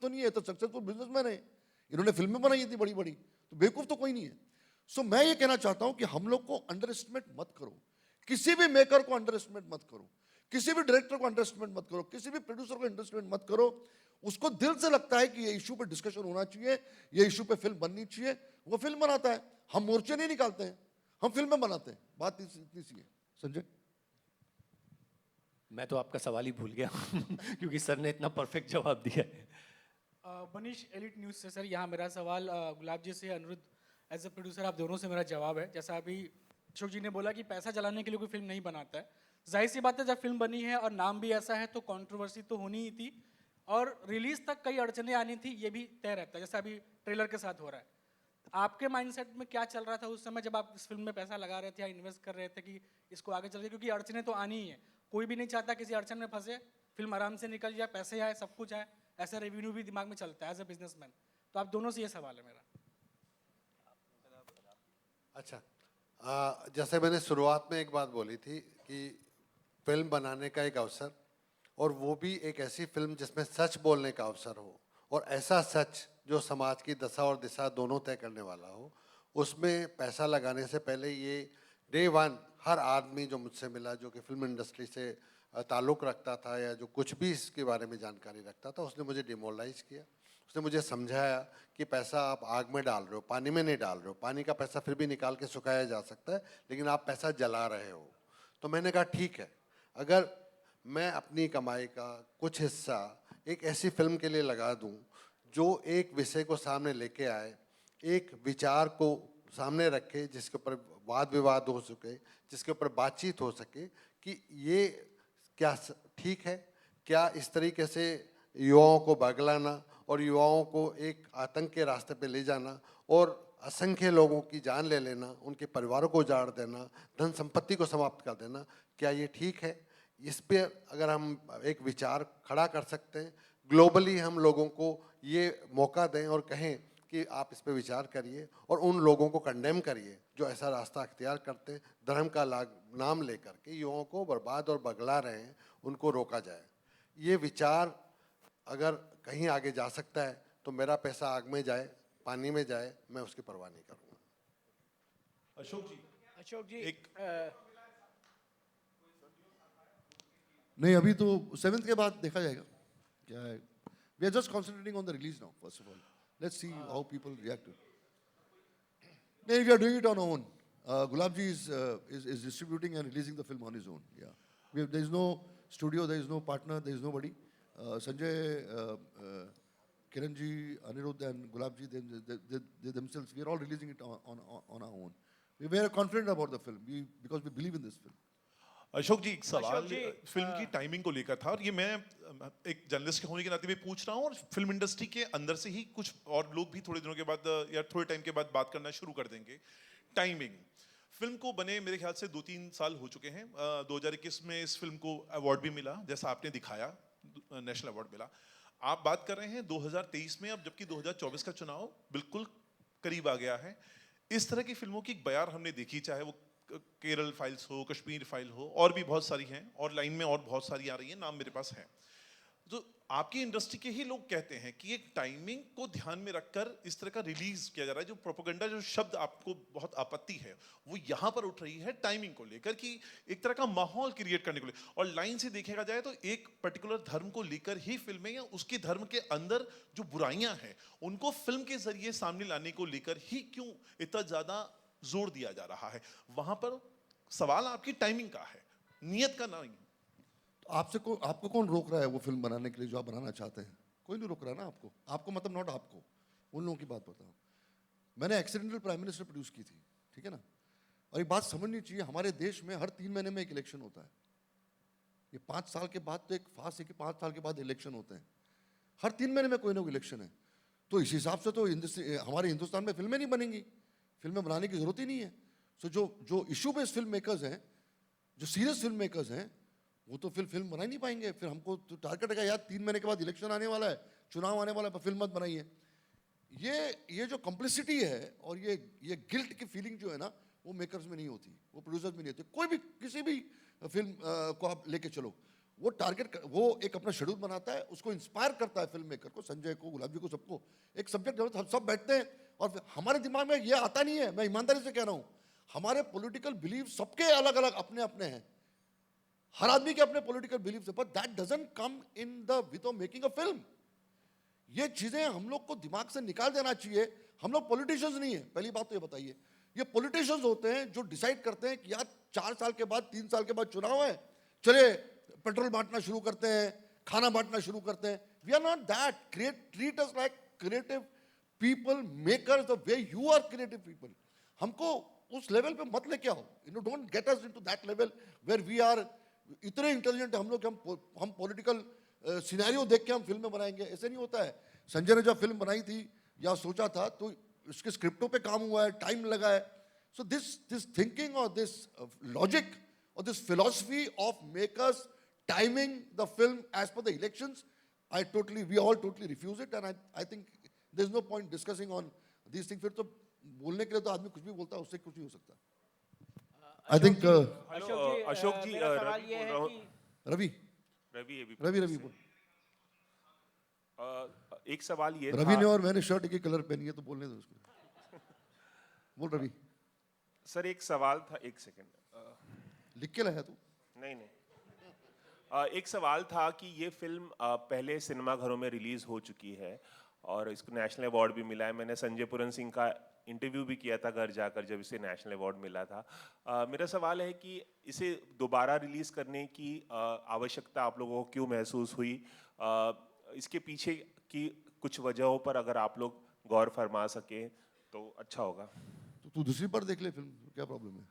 तो नहीं है, तो सक्सेसफुल बिजनेसमैन है, इन्होंने फिल्में बनाई थी बड़ी बड़ी, तो बेवकूफ तो कोई नहीं है। सो मैं ये कहना चाहता हूं कि हम लोग को अंडर एस्टिमेट मत करो, किसी भी मेकर को अंडर एस्टिमेट मत करो, किसी भी डायरेक्टर को अंडर एस्टिमेट मत करो, किसी भी प्रोड्यूसर को अंडर एस्टिमेट मत करो। उसको दिल से लगता है कि ये इशू पे डिस्कशन होना चाहिए, ये इशू पे फिल्म बननी चाहिए, वो फिल्म बनाता है। हम मोर्चे नहीं निकालते हैं, हम फिल्में बनाते हैं। बात इतनी सी है। संजय, मैं तो आपका सवाल ही भूल गया क्योंकि सर ने इतना परफेक्ट जवाब दिया है। मनीष, एलिट न्यूज़ से। सर यहाँ मेरा सवाल गुलाब जी से, अनिरुद्ध एज ए प्रोड्यूसर आप दोनों से मेरा जवाब है। जैसा अभी अशोक जी ने बोला कि पैसा चलाने के लिए कोई फिल्म नहीं बनाता है, जाहिर सी बात है जब फिल्म बनी है और नाम भी ऐसा है तो कंट्रोवर्सी तो होनी ही थी, और रिलीज तक कई अड़चने आनी थी, ये भी तय रहता है, जैसा अभी ट्रेलर के साथ हो रहा है। आपके माइंडसेट में क्या चल रहा था उस समय जब आप इस फिल्म में पैसा लगा रहे थे या इन्वेस्ट कर रहे थे कि इसको आगे चल के, क्योंकि अड़चने तो आनी ही है, कोई भी नहीं चाहता किसी अड़चन में फंसे, फिल्म आराम से निकल जाए, पैसे आए, सब कुछ आए, ऐसा रेवेन्यू भी दिमाग में चलता है एज ए बिजनेसमैन। तो आप दोनों से ये सवाल है मेरा। अच्छा, जैसे मैंने शुरुआत में एक बात बोली थी कि फिल्म बनाने का एक अवसर, और वो भी एक ऐसी फिल्म जिसमें सच बोलने का अवसर हो, और ऐसा सच जो समाज की दशा और दिशा दोनों तय करने वाला हो। उसमें पैसा लगाने से पहले ये डे वन हर आदमी जो मुझसे मिला, जो कि फिल्म इंडस्ट्री से ताल्लुक़ रखता था या जो कुछ भी इसके बारे में जानकारी रखता था, उसने मुझे डिमोरलाइज किया। उसने मुझे समझाया कि पैसा आप आग में डाल रहे हो, पानी में नहीं डाल रहे हो। पानी का पैसा फिर भी निकाल के सुखाया जा सकता है, लेकिन आप पैसा जला रहे हो। तो मैंने कहा ठीक है, अगर मैं अपनी कमाई का कुछ हिस्सा एक ऐसी फिल्म के लिए लगा दूं जो एक विषय को सामने लेके आए, एक विचार को सामने रखे, जिसके ऊपर वाद विवाद हो सके, जिसके ऊपर बातचीत हो सके कि ये क्या ठीक है, क्या इस तरीके से युवाओं को बगलाना और युवाओं को एक आतंक के रास्ते पे ले जाना और असंख्य लोगों की जान ले लेना, उनके परिवारों को उजाड़ देना, धन संपत्ति को समाप्त कर देना, क्या ये ठीक है? इस पे अगर हम एक विचार खड़ा कर सकते हैं, ग्लोबली हम लोगों को ये मौका दें और कहें कि आप इस पे विचार करिए और उन लोगों को कंडेम करिए जो ऐसा रास्ता अख्तियार करते हैं, धर्म का नाम लेकर के युवाओं को बर्बाद और बगला रहे हैं, उनको रोका जाए। ये विचार अगर कहीं आगे जा सकता है तो मेरा पैसा आग में जाए, पानी में जाए, मैं उसकी परवाह नहीं करूँगा। अशोक जी एक नहीं, अभी तो 7th के बाद देखा जाएगा क्या है। We are just concentrating on the release now. First of all let's see how people react to it. नहीं, we are doing it on our own. Gulab ji is distributing and releasing the film on his own. Yeah, there is no studio, there is no partner, there is nobody. Sanjay, Kiran ji, Anirudh and Gulab ji, they themselves, we are all releasing it on our own. We are very confident about the film because we believe in this film. Ashok ji, एक सवाल Ashok ji, film की timing को लेकर था, और ये मैं एक जर्नलिस्ट के होने के नाते भी पूछ रहा हूँ, और फिल्म इंडस्ट्री के अंदर से ही कुछ और लोग भी थोड़े दिनों के बाद या थोड़े टाइम के बाद बात करना शुरू कर देंगे। टाइमिंग, फिल्म को बने मेरे ख्याल से 2-3 साल हो चुके हैं। 2021 में इस फिल्म को अवार्ड भी मिला, जैसा आपने दिखाया, नेशनल अवार्ड मिला। आप बात कर रहे हैं 2023 में, अब जबकि 2024 का चुनाव बिल्कुल करीब आ गया है। इस तरह की फिल्मों की बयार हमने देखी, चाहे वो केरल फाइल्स हो, कश्मीर फाइल हो, और भी बहुत सारी हैं, और लाइन में और बहुत सारी आ रही हैं, नाम मेरे पास है। तो आपकी इंडस्ट्री के ही लोग कहते हैं कि एक टाइमिंग को ध्यान में रखकर इस तरह का रिलीज किया जा रहा है। जो प्रोपेगेंडा, जो शब्द आपको बहुत आपत्ति है, वो यहाँ पर उठ रही है टाइमिंग को लेकर, कि एक तरह का माहौल क्रिएट करने को लेकर। और लाइन से देखा जाए तो एक पर्टिकुलर धर्म को लेकर ही फिल्में, या उसके धर्म के अंदर जो बुराइयां हैं उनको फिल्म के जरिए सामने लाने को लेकर ही क्यों इतना ज्यादा जोर दिया जा रहा है? वहां पर सवाल आपकी टाइमिंग का है, नियत का नहीं। आपको कौन रोक रहा है वो फिल्म बनाने के लिए जो आप बनाना चाहते हैं? कोई नहीं रोक रहा ना आपको मतलब नॉट आपको, उन लोगों की बात बताओ। मैंने एक्सीडेंटल प्राइम मिनिस्टर प्रोड्यूस की थी, ठीक है ना। और एक बात समझनी चाहिए, हमारे देश में हर 3 महीने में एक इलेक्शन होता है। ये 5 साल के बाद तो एक फास है कि 5 साल के बाद इलेक्शन होते हैं, हर 3 महीने में कोई ना कोई इलेक्शन है। तो इस हिसाब से तो हमारे हिंदुस्तान में फिल्में नहीं बनेंगी, फिल्में बनाने की जरूरत ही नहीं है। सो जो इशू बेस्ड फिल्म मेकर्स हैं, जो सीरियस फिल्म मेकर्स हैं, वो तो फिर फिल्म बना ही नहीं पाएंगे। फिर हमको तो टारगेट है यार 3 महीने के बाद इलेक्शन आने वाला है, चुनाव आने वाला है, पर फिल्म मत बनाइए। ये जो कॉम्प्लिसिटी है और ये गिल्ट की फीलिंग जो है ना, वो मेकर्स में नहीं होती, वो प्रोड्यूसर्स में नहीं होती। कोई भी किसी भी फिल्म को आप लेके चलो, वो वो एक अपना शेड्यूल बनाता है, उसको इंस्पायर करता है फिल्म मेकर को, संजय को, गुलाब जी को, सबको एक सब्जेक्ट हम सब बैठते हैं और फिर हमारे दिमाग में ये आता नहीं है, मैं ईमानदारी से कह रहा हूँ, हमारे पॉलिटिकल बिलीव सबके अलग अलग अपने अपने हैं, हर आदमी के अपने पॉलिटिकल बिलीव है, but that doesn't come in the with of making a film. ये चीजें हम लोग को दिमाग से निकाल देना चाहिए। हम लोग पॉलिटिशियंस नहीं है, पहली बात तो ये बताइए, ये पॉलिटिशियंस होते हैं जो डिसाइड करते हैं कि यार 4 साल के बाद 3 साल के बाद चुनाव है, चले पेट्रोल बांटना शुरू करते हैं, खाना बांटना शुरू करते हैं। We are not that, treat us like creative people, makers the way you are creative people. हमको उस लेवल पे मत लेके आओ, you know, don't get us into that level where we are इतने इंटेलिजेंट हम लोग, हम पॉलिटिकल सिनेरियो देख के हम फिल्में बनाएंगे, ऐसे नहीं होता है। संजय ने जब फिल्म बनाई थी या सोचा था तो इसके स्क्रिप्टों पे काम हुआ है, टाइम लगा है। सो दिस थिंकिंग और दिस लॉजिक और this philosophy of makers timing the film as per the elections, we all totally refuse it, and I think there is no point discussing on this thing. फिर तो बोलने के लिए तो आदमी कुछ भी बोलता है, उससे कुछ नहीं हो सकता। आई थिंक अशोक जी मेरा सवाल ये है कि रवि रवि बोल। एक सवाल ये रवि था ने और मैंने शर्ट एक ही कलर पहनी है, तो बोलने दो उसको। बोल रवि। सर, एक सवाल था, एक सेकंड लिख के लाया तू? नहीं, एक सवाल था कि ये फिल्म पहले सिनेमा घरों में रिलीज हो चुकी है और इसको नेशनल अवार्ड भी मिला है। मैंने संजय पुरन सिंह का इंटरव्यू भी किया था घर जाकर जब इसे नेशनल अवार्ड मिला था। मेरा सवाल है कि इसे दोबारा रिलीज करने की आवश्यकता आप लोगों को क्यों महसूस हुई? इसके पीछे की कुछ वजहों पर अगर आप लोग गौर फरमा सके तो अच्छा होगा। तो तू दूसरी बार देख ले फिल्म, क्या प्रॉब्लम है?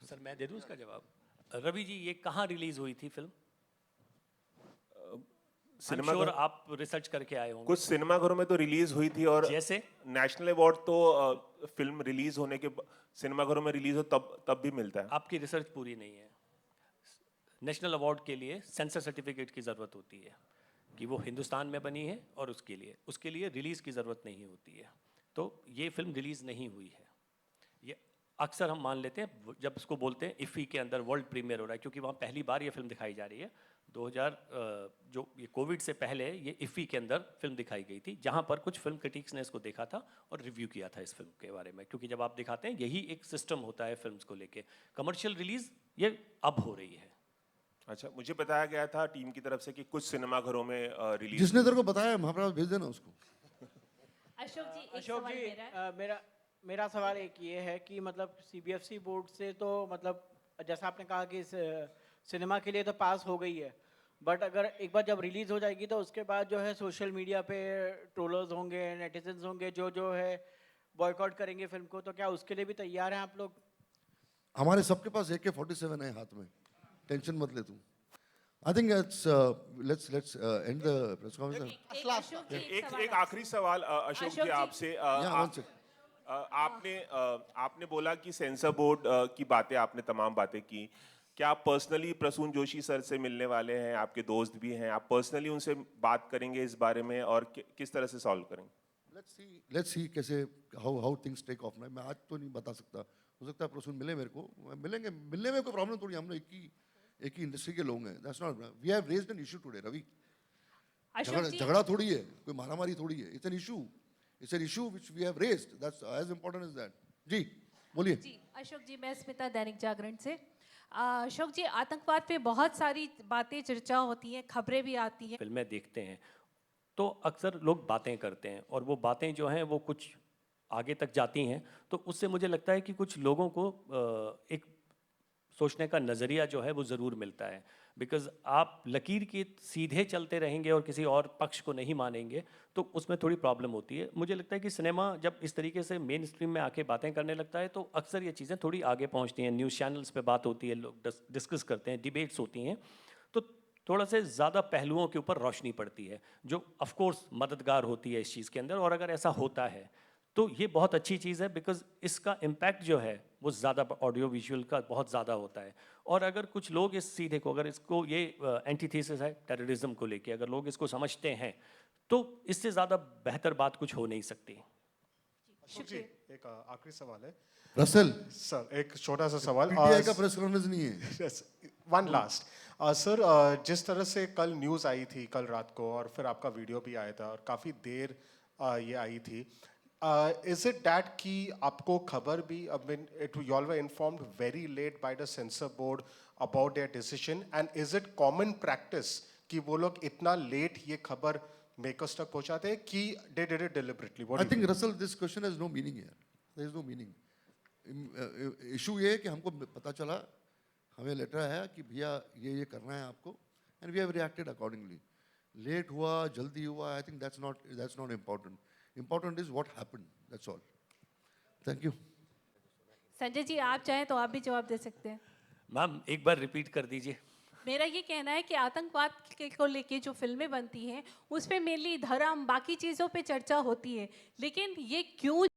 सर मैं दे दूं इसका जवाब। रवि जी, ये कहाँ रिलीज हुई थी फिल्म? सिनेमा श्योर आप रिसर्च करके आए होंगे। कुछ सिनेमा घरों में तो रिलीज हुई थी और जैसे नेशनल अवार्ड तो फिल्म रिलीज होने के सिनेमा घरों में रिलीज हो तब भी मिलता है। आपकी रिसर्च पूरी नहीं है। नेशनल अवार्ड के लिए सेंसर सर्टिफिकेट की ज़रूरत होती है कि वो हिंदुस्तान में बनी है और उसके लिए रिलीज़ की ज़रूरत नहीं होती है। तो ये फिल्म रिलीज़ नहीं हुई है। ये अक्सर हम मान लेते हैं जब उसको बोलते हैं इफ़ी के अंदर वर्ल्ड प्रीमियर हो रहा है, क्योंकि वहाँ पहली बार ये फिल्म दिखाई जा रही है। 2000 जो ये कोविड से पहले ये इफ़ी के अंदर फिल्म दिखाई गई थी, जहाँ पर कुछ फिल्म क्रिटिक्स ने इसको देखा था और रिव्यू किया था इस फिल्म के बारे में। क्योंकि जब आप दिखाते हैं, यही एक सिस्टम होता है फिल्म्स को लेके। कमर्शियल रिलीज़ ये अब हो रही है। अच्छा, मुझे बताया गया था टीम की तरफ से कि कुछ सिनेमा घरों में रिलीज। जिसने तेरे को बताया महाप्रभा भेज देना उसको। अशोक जी, मेरा सवाल एक ये है कि मतलब सीबीएफसी बोर्ड से तो मतलब जैसा आपने कहा कि सिनेमा के लिए तो पास हो गई है, बट अगर एक बार जब रिलीज हो जाएगी तो उसके बाद जो है सोशल मीडिया पे ट्रोलर्स होंगे, नेटिजन्स होंगे जो है बॉयकॉट करेंगे फिल्म को, तो क्या उसके लिए भी तैयार हैं आप लोग? हमारे सबके पास AK-47 है हाथ में, टेंशन मत ले तू। I think let's end the press conference. एक आखिरी सवाल अशोक जी आपसे। आपने बोला कि सेंसर बोर्ड की बातें, आपने तमाम बातें की। क्या आप पर्सनली प्रसून जोशी सर से मिलने वाले हैं? आपके दोस्त भी हैं, आप पर्सनली उनसे बात करेंगे इस बारे में और किस तरह से सॉल्व करेंगे? लेट्स सी कैसे हाउ थिंग्स टेक ऑफ ना। मैं आज तो नहीं बता सकता, हो सकता है प्रसून मिले मेरे को, मिलेंगे, मिलने में कोई प्रॉब्लम थोड़ी। हम लोग एक ही इंडस्ट्री के लोग हैं। That's not, we have raised an issue today Ravi. झगड़ा थोड़ी है, कोई मारामारी थोड़ी है। It's an issue which we have raised, that's as important as that. जी बोलिए। जी अशोक जी, मैं स्मिता दैनिक जागरण से। अशोक जी, आतंकवाद पे बहुत सारी बातें चर्चा होती हैं, खबरें भी आती हैं। फिल्में देखते हैं तो अक्सर लोग बातें करते हैं और वो बातें जो हैं वो कुछ आगे तक जाती हैं। तो उससे मुझे लगता है कि कुछ लोगों को एक सोचने का नज़रिया जो है वो ज़रूर मिलता है। बिकॉज़ आप लकीर के सीधे चलते रहेंगे और किसी और पक्ष को नहीं मानेंगे तो उसमें थोड़ी प्रॉब्लम होती है। मुझे लगता है कि सिनेमा जब इस तरीके से मेन स्ट्रीम में आके बातें करने लगता है तो अक्सर ये चीज़ें थोड़ी आगे पहुंचती हैं। न्यूज़ चैनल्स पे बात होती है, लोग डिस्कस करते हैं, डिबेट्स होती हैं, तो थोड़ा से ज़्यादा पहलुओं के ऊपर रोशनी पड़ती है जो ऑफ कोर्स मददगार होती है इस चीज़ के अंदर। और अगर ऐसा होता है तो ये बहुत अच्छी चीज़ है, बिकॉज़ इसका इम्पैक्ट जो है वो ज़्यादा ऑडियो विजुअल का बहुत ज़्यादा होता है। और अगर कुछ लोग इस सीधे को, अगर इसको ये एंटीथेसिस है टेररिज्म को लेके, अगर लोग इसको समझते हैं तो इससे ज़्यादा बेहतर बात कुछ हो नहीं सकती। अशोक जी, एक आखिरी सवाल है रसल सर, एक छोटा सा सवाल। पीटीआई का प्रेस कॉन्फ्रेंस नहीं है। वन लास्ट सर, जिस तरह से कल न्यूज़ आई थी कल रात को, और फिर आपका वीडियो भी आया था और काफ़ी देर ये आई थी, इज इट दैट कि आपको खबर भी, it you all were informed very late by the censor board about their decision, and is it common practice कि वो लोग इतना लेट ये खबर मेकर्स तक पहुंचाते हैं कि they did it deliberately? I think Russell this question has no meaning here, there is no meaning. Issue ये है कि हमको पता चला, हमें लेटर आया कि भैया ये करना है आपको, and we have reacted accordingly. Late हुआ, जल्दी हुआ, I think that's not important. Important is what happened, that's all. Thank you. Sanjay ji, आप चाहें तो आप भी जवाब दे सकते हैं। मैम एक बार रिपीट कर दीजिए। मेरा ये कहना है कि आतंकवाद को लेके जो फिल्में बनती हैं उस पे मेनली धर्म, बाकी चीज़ों पे चर्चा होती है, लेकिन ये क्यों